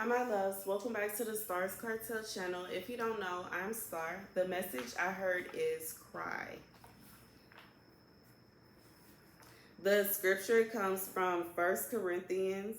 Hi, my loves. Welcome back to the Starscartel channel. If you don't know, I'm Star. The message I heard is cry. The scripture comes from 1 Corinthians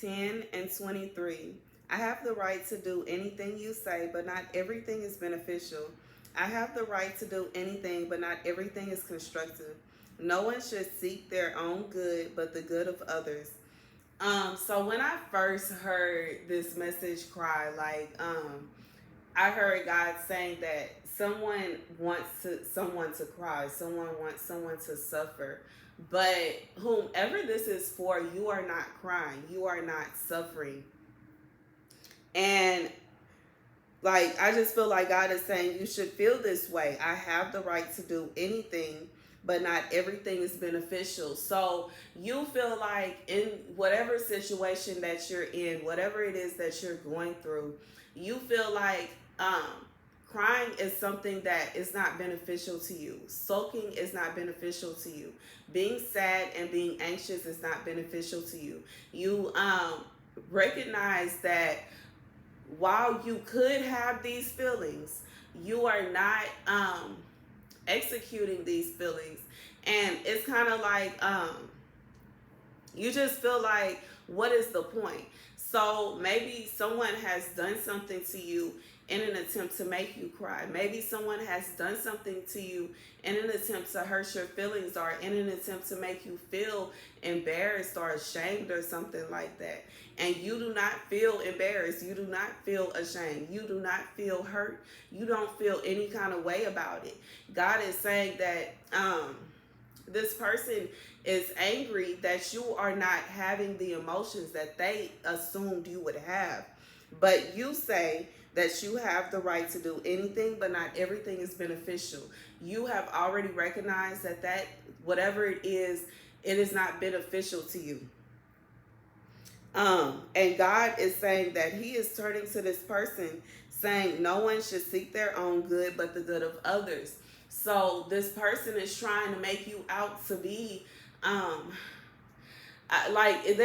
10 and 23. I have the right to do anything you say, but not everything is beneficial. I have the right to do anything, but not everything is constructive. No one should seek their own good, but the good of others. So when I first heard this message cry, I heard God saying that someone wants someone to cry, someone wants someone to suffer. But whomever this is for, you are not crying, you are not suffering. And I just feel like God is saying you should feel this way. I have the right to do anything, but not everything is beneficial. So you feel like in whatever situation that you're in, whatever it is that you're going through, you feel like crying is something that is not beneficial to you. Sulking is not beneficial to you. Being sad and being anxious is not beneficial to you. You recognize that while you could have these feelings, you are not executing these feelings. And it's kind of like you just feel like, what is the point? So maybe someone has done something to you in an attempt to make you cry. Maybe someone has done something to you in an attempt to hurt your feelings, or in an attempt to make you feel embarrassed or ashamed or something like that. And you do not feel embarrassed. You do not feel ashamed. You do not feel hurt. You don't feel any kind of way about it. God is saying that this person is angry that you are not having the emotions that they assumed you would have. But you say that you have the right to do anything, but not everything is beneficial. You have already recognized that whatever it is not beneficial to you. And God is saying that he is turning to this person saying no one should seek their own good, but the good of others. So this person is trying to make you out to be, they're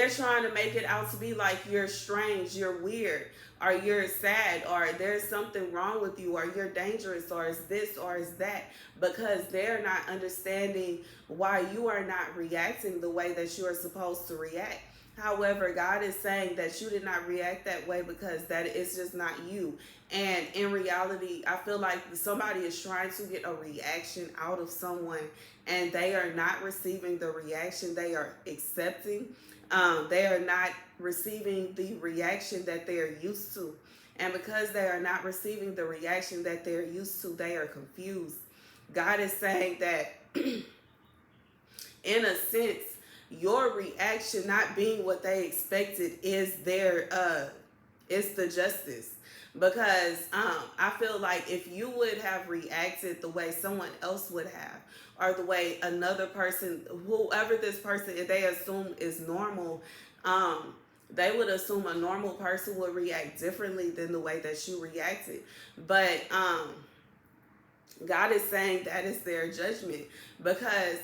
trying to make it out to be like you're strange, you're weird, or you're sad, or there's something wrong with you, or you're dangerous, or is this, or is that, because they're not understanding why you are not reacting the way that you are supposed to react. However, God is saying that you did not react that way because that is just not you. And in reality, I feel like somebody is trying to get a reaction out of someone, and they are not receiving the reaction they are accepting. They are not receiving the reaction that they are used to. And because they are not receiving the reaction that they're used to, they are confused. God is saying that in a sense, your reaction not being what they expected is it's the justice. Because I feel like if you would have reacted the way someone else would have, or the way another person, whoever this person, if they assume is normal, they would assume a normal person would react differently than the way that you reacted. But God is saying that is their judgment, because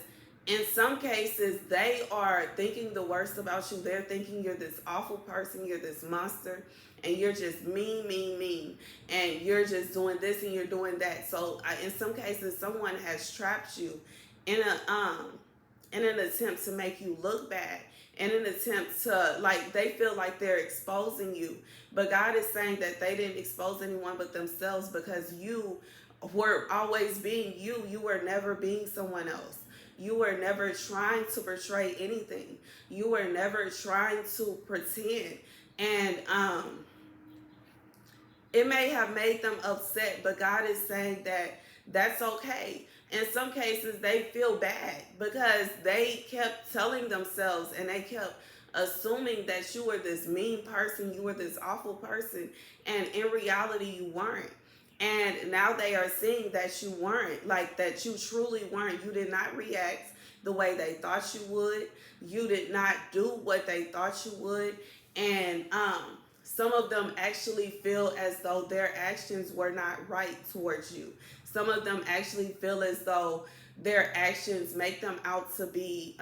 in some cases, they are thinking the worst about you. They're thinking you're this awful person, you're this monster, and you're just mean, and you're just doing this and you're doing that. So in some cases, someone has trapped you in an attempt to make you look bad, in an attempt to, they feel like they're exposing you. But God is saying that they didn't expose anyone but themselves, because you were always being you. You were never being someone else. You were never trying to portray anything. You were never trying to pretend. And it may have made them upset, but God is saying that that's okay. In some cases, they feel bad because they kept telling themselves, and they kept assuming that you were this mean person, you were this awful person, and in reality, you weren't. And now they are seeing that you weren't, that you truly weren't. You did not react the way they thought you would. You did not do what they thought you would. And some of them actually feel as though their actions were not right towards you. Some of them actually feel as though their actions make them out to be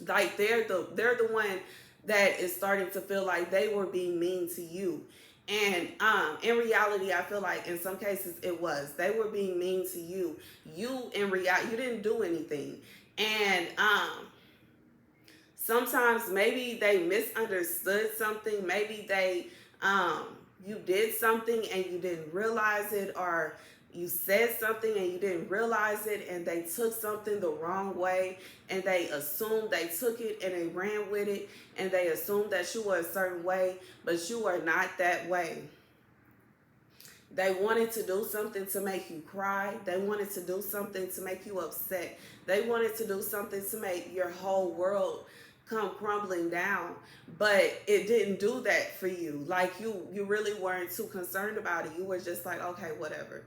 they're the one that is starting to feel like they were being mean to you. And in reality, I feel like in some cases it was. They were being mean to you. You in reality, you didn't do anything. And sometimes maybe they misunderstood something. Maybe they you did something and you didn't realize it, or you said something and you didn't realize it, and they took something the wrong way, and they assumed, they took it and they ran with it, and they assumed that you were a certain way, but you are not that way. They wanted to do something to make you cry. They wanted to do something to make you upset. They wanted to do something to make your whole world come crumbling down. But it didn't do that for you. Like you really weren't too concerned about it. You were just like, okay, whatever.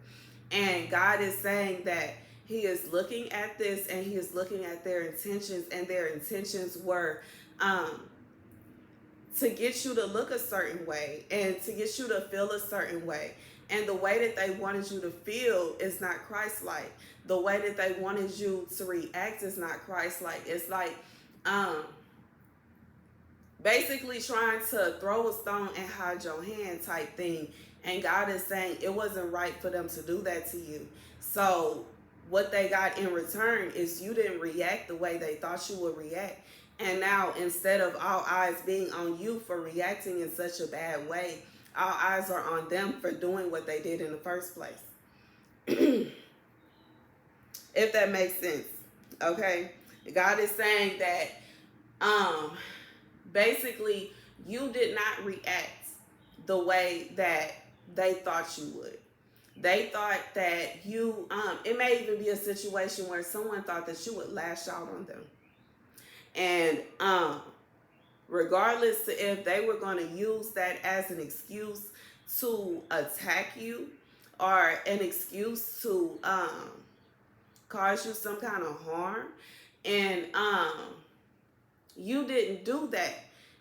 And God is saying that He is looking at this, and He is looking at their intentions, and their intentions were to get you to look a certain way and to get you to feel a certain way. And the way that they wanted you to feel is not Christ-like. The way that they wanted you to react is not Christ-like. It's like basically trying to throw a stone and hide your hand type thing. And God is saying it wasn't right for them to do that to you. So what they got in return is you didn't react the way they thought you would react. And now, instead of all eyes being on you for reacting in such a bad way, all eyes are on them for doing what they did in the first place. If that makes sense. Okay? God is saying that basically you did not react the way that they thought you would. They thought that you, it may even be a situation where someone thought that you would lash out on them. And regardless if they were going to use that as an excuse to attack you, or an excuse to cause you some kind of harm, and you didn't do that.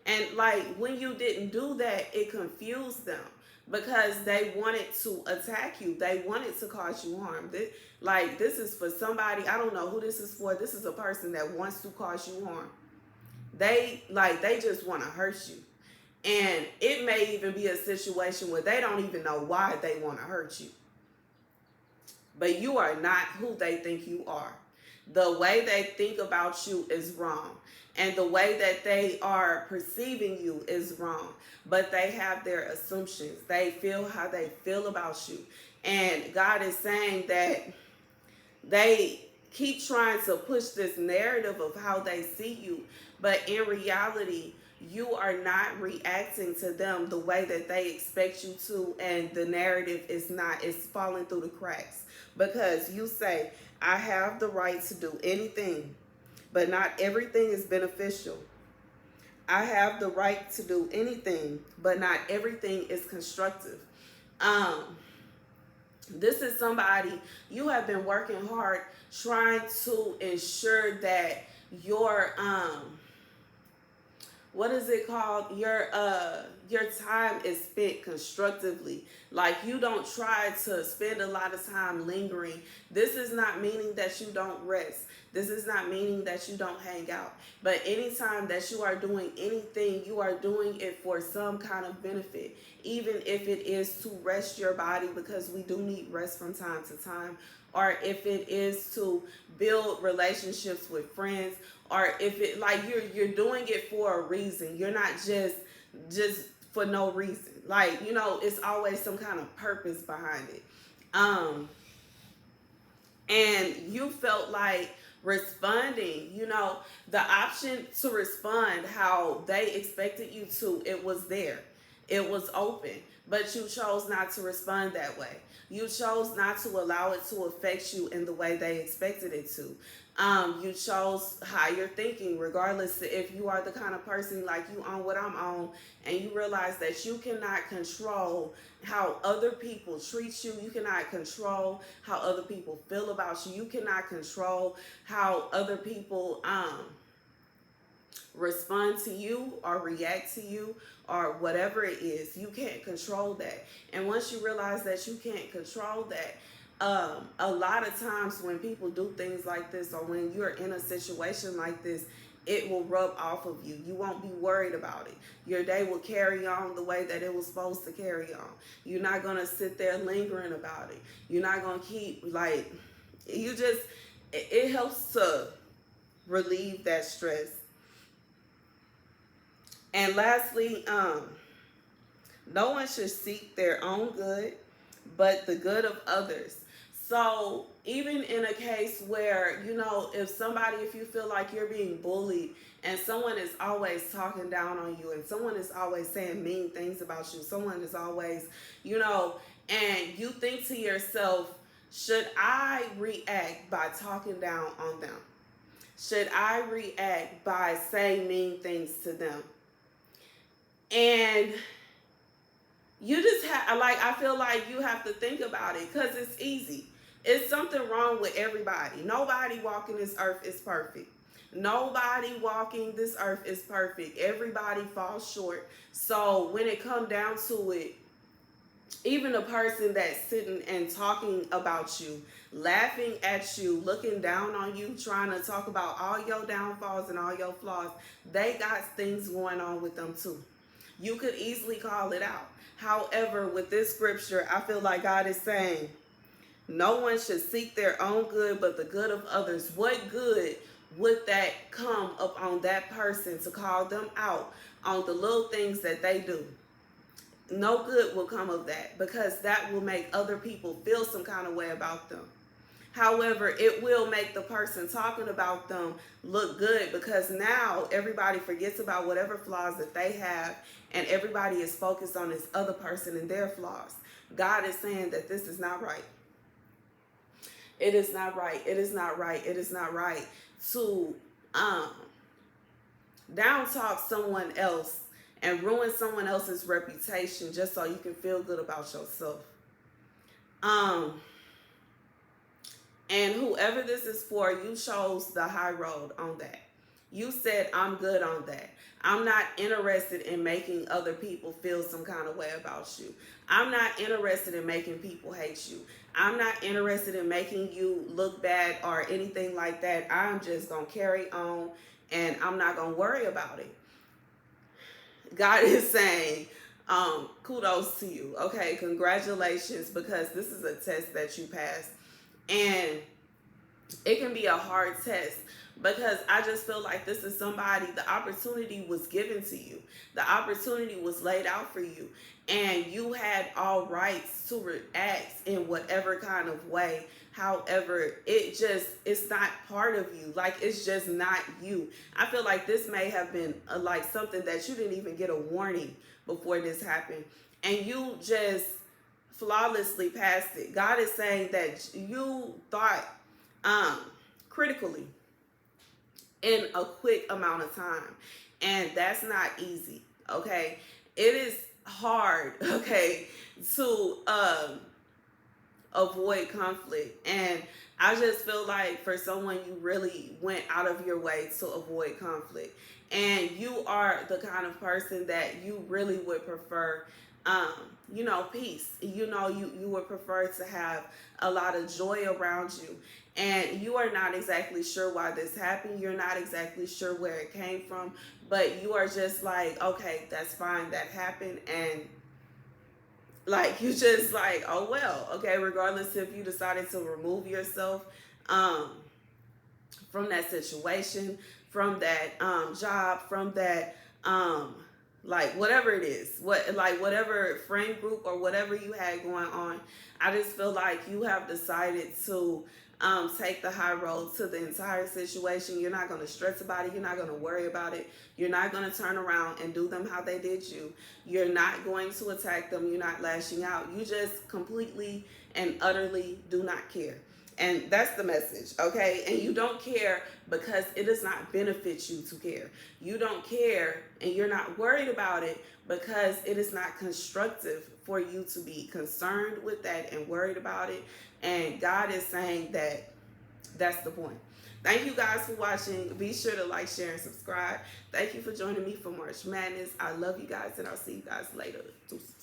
And like when you didn't do that, it confused them, because they wanted to attack you. They wanted to cause you harm. This is for somebody, I don't know who this is for. This is a person that wants to cause you harm. They just want to hurt you. And it may even be a situation where they don't even know why they want to hurt you. But you are not who they think you are. The way they think about you is wrong. And the way that they are perceiving you is wrong. But they have their assumptions. They feel how they feel about you. And God is saying that they keep trying to push this narrative of how they see you. But in reality, you are not reacting to them the way that they expect you to. And the narrative is not. It's falling through the cracks. Because you say, I have the right to do anything, but not everything is beneficial. I have the right to do anything, but not everything is constructive. This is somebody, you have been working hard trying to ensure that your what is it called? Your time is spent constructively. Like, you don't try to spend a lot of time lingering. This is not meaning that you don't rest. This is not meaning that you don't hang out. But anytime that you are doing anything, you are doing it for some kind of benefit. Even if it is to rest your body, because we do need rest from time to time. Or if it is to build relationships with friends. Or if it, like, you're doing it for a reason. You're not just for no reason. Like, you know, it's always some kind of purpose behind it. And you felt like responding, you know, the option to respond how they expected you to, it was there. It was open. But you chose not to respond that way. You chose not to allow it to affect you in the way they expected it to. You chose higher thinking, regardless if you are the kind of person like you on what I'm on, and you realize that you cannot control how other people treat you. You cannot control how other people feel about you. You cannot control how other people respond to you or react to you or whatever it is. You can't control that. And once you realize that you can't control that, a lot of times when people do things like this, or when you're in a situation like this, it will rub off of you. You won't be worried about it. Your day will carry on the way that it was supposed to carry on. You're not going to sit there lingering about it. You're not going to keep, like, you just, it helps to relieve that stress. And lastly, no one should seek their own good, but the good of others. So even in a case where, if you feel like you're being bullied and someone is always talking down on you and someone is always saying mean things about you, someone is always, and you think to yourself, should I react by talking down on them? Should I react by saying mean things to them? And you just have, I feel like you have to think about it because it's easy. It's something wrong with everybody. Nobody walking this earth is perfect. Nobody walking this earth is perfect. Everybody falls short. So when it comes down to it, even a person that's sitting and talking about you, laughing at you, looking down on you, trying to talk about all your downfalls and all your flaws, they got things going on with them too. You could easily call it out. However, with this scripture, I feel like God is saying, no one should seek their own good, but the good of others. What good would that come upon that person to call them out on the little things that they do? No good will come of that, because that will make other people feel some kind of way about them. However, it will make the person talking about them look good, because now everybody forgets about whatever flaws that they have and everybody is focused on this other person and their flaws. God is saying that this is not right. It is not right. It is not right. It is not right to down talk someone else and ruin someone else's reputation just so you can feel good about yourself. And whoever this is for, you chose the high road on that. You said, I'm good on that. I'm not interested in making other people feel some kind of way about you. I'm not interested in making people hate you. I'm not interested in making you look bad or anything like that. I'm just going to carry on and I'm not going to worry about it. God is saying, kudos to you. Okay, congratulations, because this is a test that you passed. And it can be a hard test, because I just feel like this is somebody, the opportunity was given to you. The opportunity was laid out for you. And you had all rights to react in whatever kind of way. However, it's not part of you. Like, it's just not you. I feel like this may have been like something that you didn't even get a warning before this happened. And you just flawlessly passed it. God is saying that you thought critically in a quick amount of time. And that's not easy, okay? It is hard, okay, to avoid conflict. And I just feel like for someone, you really went out of your way to avoid conflict. And you are the kind of person that you really would prefer peace. You would prefer to have a lot of joy around you. And you are not exactly sure why this happened. You're not exactly sure where it came from. But you are just like, okay, that's fine. That happened. And like, you just like, oh, well, okay, regardless if you decided to remove yourself from that situation, from that job, from that like whatever it is, whatever friend group or whatever you had going on, I just feel like you have decided to take the high road to the entire situation. You're not going to stress about it. You're not going to worry about it. You're not going to turn around and do them how they did you. You're not going to attack them. You're not lashing out. You just completely and utterly do not care. And that's the message, okay? And you don't care because it does not benefit you to care. You don't care and you're not worried about it because it is not constructive for you to be concerned with that and worried about it. And God is saying that that's the point. Thank you guys for watching. Be sure to like, share, and subscribe. Thank you for joining me for March Madness. I love you guys, and I'll see you guys later. Deuces.